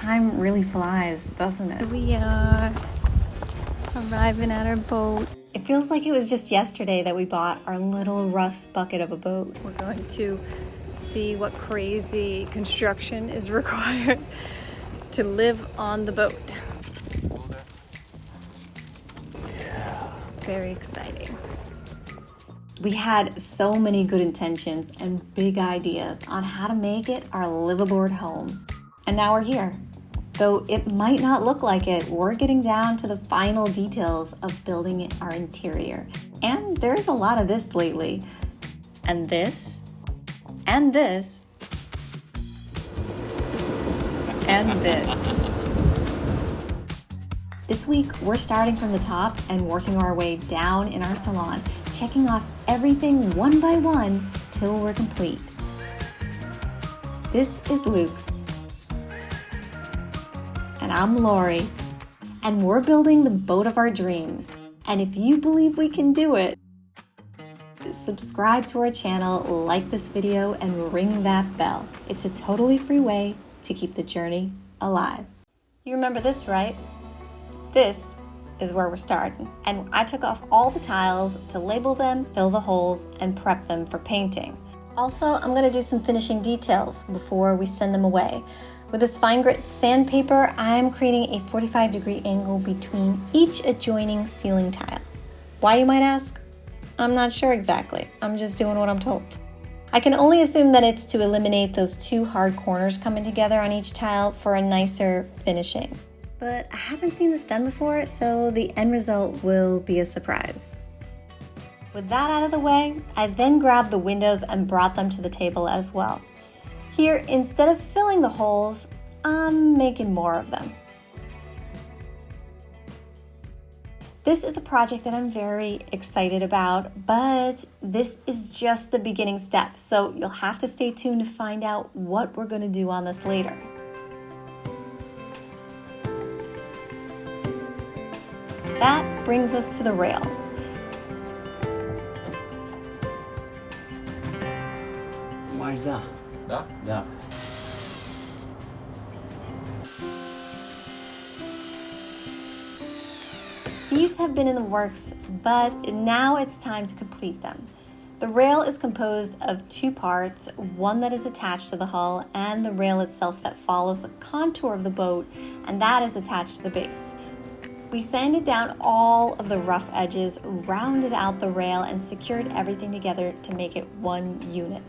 Time really flies, doesn't it? Here we are, arriving at our boat. It feels like it was just yesterday that we bought our little rust bucket of a boat. We're going to see what crazy construction is required to live on the boat. Yeah. Very exciting. We had so many good intentions and big ideas on how to make it our liveaboard home. And now we're here. Though it might not look like it, we're getting down to the final details of building our interior. And there's a lot of this lately. And this. And this. And this. This week, we're starting from the top and working our way down in our salon, checking off everything one by one till we're complete. This is Luke. And I'm Lori. And we're building the boat of our dreams. And if you believe we can do it, subscribe to our channel, like this video, and ring that bell. It's a totally free way to keep the journey alive. You remember this, right? This is where we're starting, and I took off all the tiles to label them, fill the holes, and prep them for painting. Also, I'm going to do some finishing details before we send them away. With this fine grit sandpaper, I'm creating a 45-degree angle between each adjoining ceiling tile. Why, you might ask? I'm not sure exactly. I'm just doing what I'm told. I can only assume that it's to eliminate those two hard corners coming together on each tile for a nicer finishing. But I haven't seen this done before, so the end result will be a surprise. With that out of the way, I then grabbed the windows and brought them to the table as well. Here, instead of filling the holes, I'm making more of them. This is a project that I'm very excited about, but this is just the beginning step, so you'll have to stay tuned to find out what we're going to do on this later. That brings us to the rails. Mais dá? Dá? Dá. These have been in the works, but now it's time to complete them. The rail is composed of two parts, one that is attached to the hull and the rail itself that follows the contour of the boat, and that is attached to the base. We sanded down all of the rough edges, rounded out the rail, and secured everything together to make it one unit.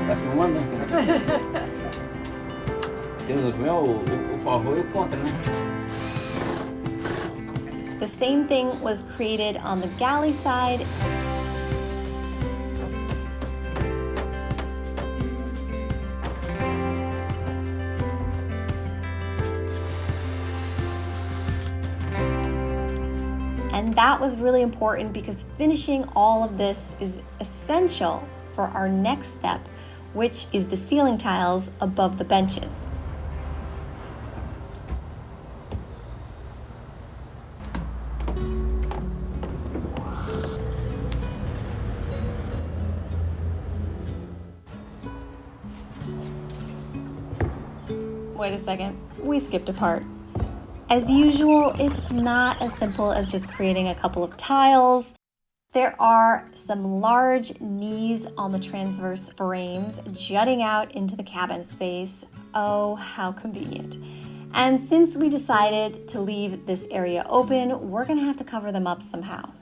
Tá filmando, né? Tem o meu, o favor e o contra, né? The same thing was created on the galley side. And that was really important because finishing all of this is essential for our next step, which is the ceiling tiles above the benches. Wait a second, we skipped a part. As usual, it's not as simple as just creating a couple of tiles. There are some large knees on the transverse frames jutting out into the cabin space. Oh, how convenient. And since we decided to leave this area open, we're gonna have to cover them up somehow.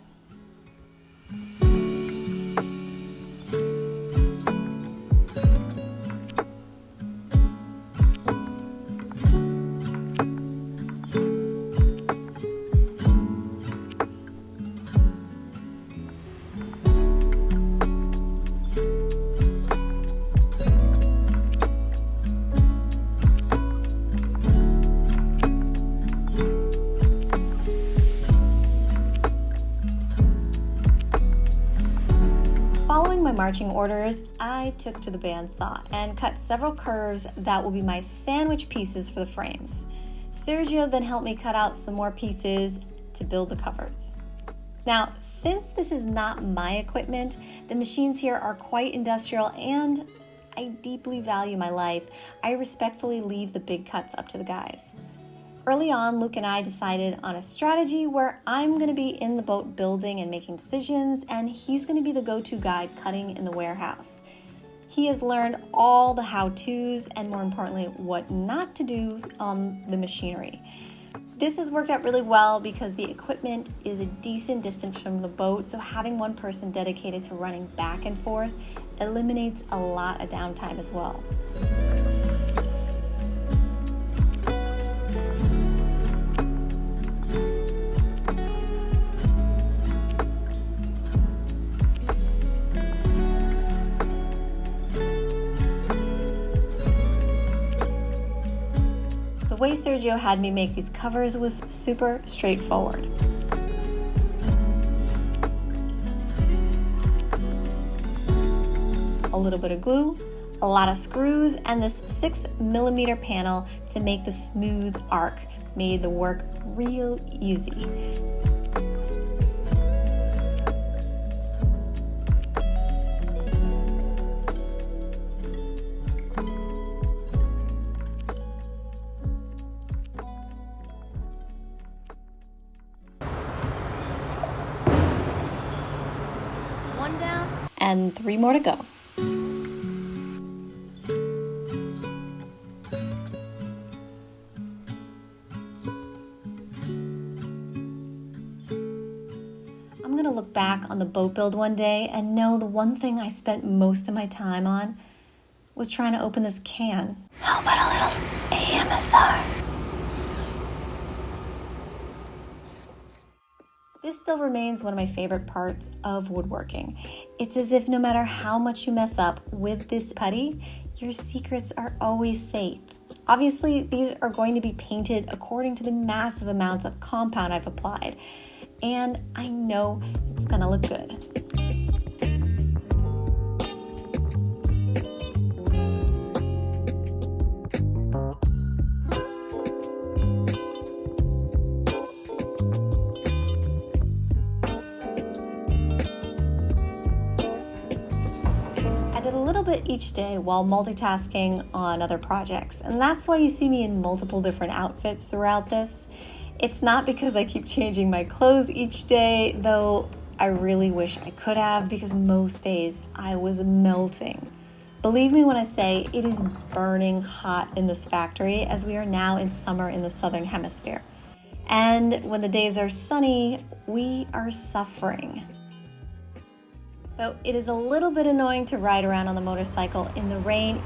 marching orders, I took to the bandsaw and cut several curves that will be my sandwich pieces for the frames. Sergio then helped me cut out some more pieces to build the covers. Now, since this is not my equipment, the machines here are quite industrial and I deeply value my life. I respectfully leave the big cuts up to the guys. Early on, Luke and I decided on a strategy where I'm going to be in the boat building and making decisions, and he's going to be the go-to guy cutting in the warehouse. He has learned all the how-tos and, more importantly, what not to do on the machinery. This has worked out really well because the equipment is a decent distance from the boat, so having one person dedicated to running back and forth eliminates a lot of downtime as well. The way Sergio had me make these covers was super straightforward. A little bit of glue, a lot of screws, and this 6mm panel to make the smooth arc made the work real easy. One down. And 3 more to go. I'm gonna look back on the boat build one day and know the one thing I spent most of my time on was trying to open this can. How about a little AMSR? This still remains one of my favorite parts of woodworking. It's as if no matter how much you mess up with this putty, your secrets are always safe. Obviously, these are going to be painted according to the massive amounts of compound I've applied, and I know it's gonna look good. I did a little bit each day while multitasking on other projects, and that's why you see me in multiple different outfits throughout this. It's not because I keep changing my clothes each day, though I really wish I could have, because most days I was melting. Believe me when I say it is burning hot in this factory, as we are now in summer in the southern hemisphere. And when the days are sunny, we are suffering. Though it is a little bit annoying to ride around on the motorcycle in the rain.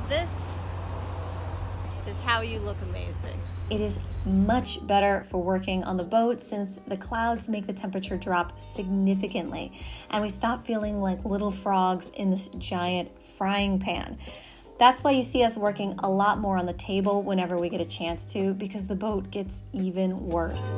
This is how you look amazing. It is much better for working on the boat since the clouds make the temperature drop significantly and we stop feeling like little frogs in this giant frying pan. That's why you see us working a lot more on the table whenever we get a chance to, because the boat gets even worse.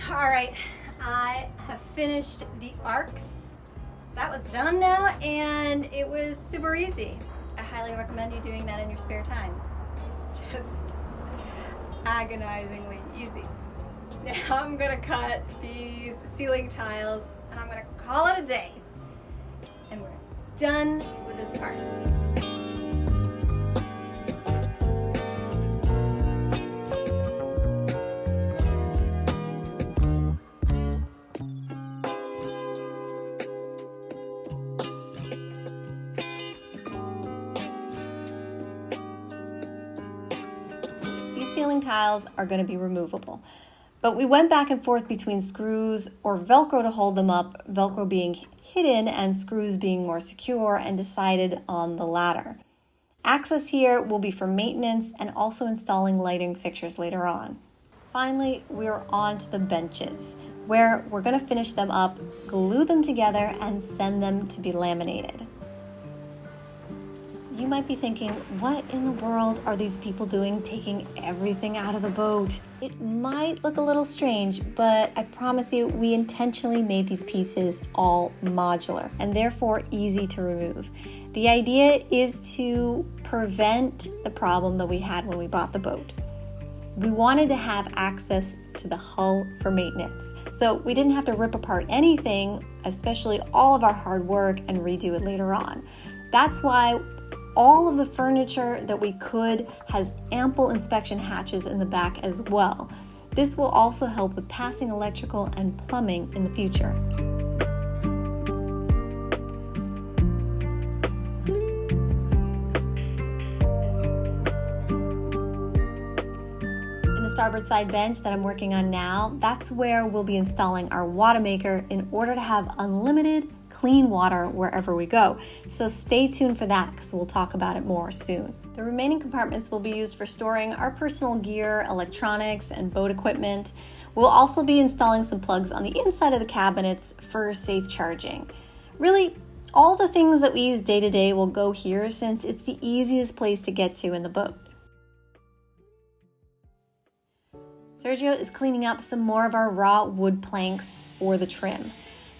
All right, I have finished the arcs. That was done now, and it was super easy. I highly recommend you doing that in your spare time. Just agonizingly easy. Now I'm gonna cut these ceiling tiles, and I'm gonna call it a day. And we're done with this part. Ceiling tiles are going to be removable, But we went back and forth between screws or Velcro to hold them up, Velcro being hidden and screws being more secure, and decided on the latter. Access here will be for maintenance and also installing lighting fixtures later on. Finally, we're on to the benches, where we're going to finish them up, glue them together, and send them to be laminated. You might be thinking, what in the world are these people doing taking everything out of the boat? It might look a little strange, but I promise you, we intentionally made these pieces all modular and therefore easy to remove. The idea is to prevent the problem that we had when we bought the boat. We wanted to have access to the hull for maintenance, so we didn't have to rip apart anything, especially all of our hard work, and redo it later on. That's why all of the furniture that we could has ample inspection hatches in the back as well. This will also help with passing electrical and plumbing in the future. In the starboard side bench that I'm working on now, that's where we'll be installing our water maker in order to have unlimited clean water wherever we go. So stay tuned for that because we'll talk about it more soon. The remaining compartments will be used for storing our personal gear, electronics, and boat equipment. We'll also be installing some plugs on the inside of the cabinets for safe charging. Really, all the things that we use day to day will go here since it's the easiest place to get to in the boat. Sergio is cleaning up some more of our raw wood planks for the trim.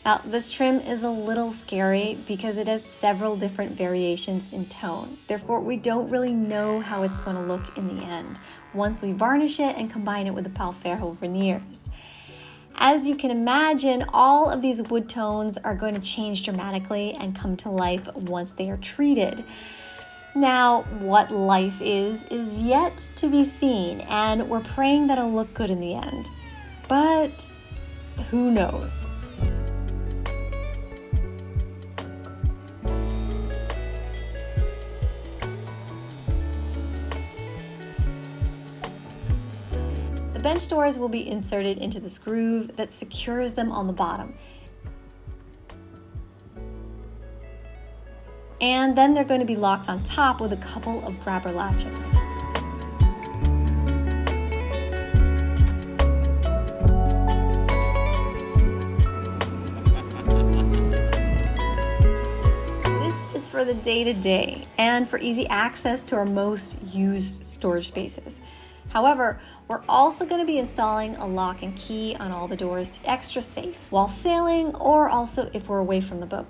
Now, this trim is a little scary because it has several different variations in tone. Therefore, we don't really know how it's going to look in the end once we varnish it and combine it with the Palferro veneers. As you can imagine, all of these wood tones are going to change dramatically and come to life once they are treated. Now, what life is yet to be seen, and we're praying that it'll look good in the end. But who knows? The bench doors will be inserted into this groove that secures them on the bottom. And then they're going to be locked on top with a couple of grabber latches. This is for the day-to-day and for easy access to our most used storage spaces. However, we're also going to be installing a lock and key on all the doors to be extra safe while sailing, or also if we're away from the boat.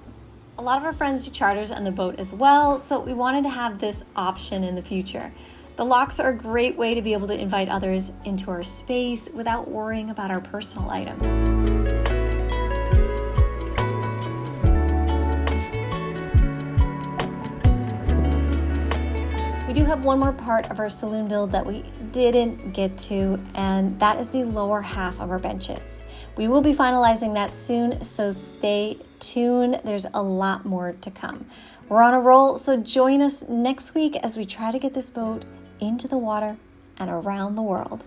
A lot of our friends do charters on the boat as well, so we wanted to have this option in the future. The locks are a great way to be able to invite others into our space without worrying about our personal items. We do have one more part of our saloon build that we didn't get to, and that is the lower half of our benches. We will be finalizing that soon, so stay tuned. There's a lot more to come. We're on a roll, so join us next week as we try to get this boat into the water and around the world.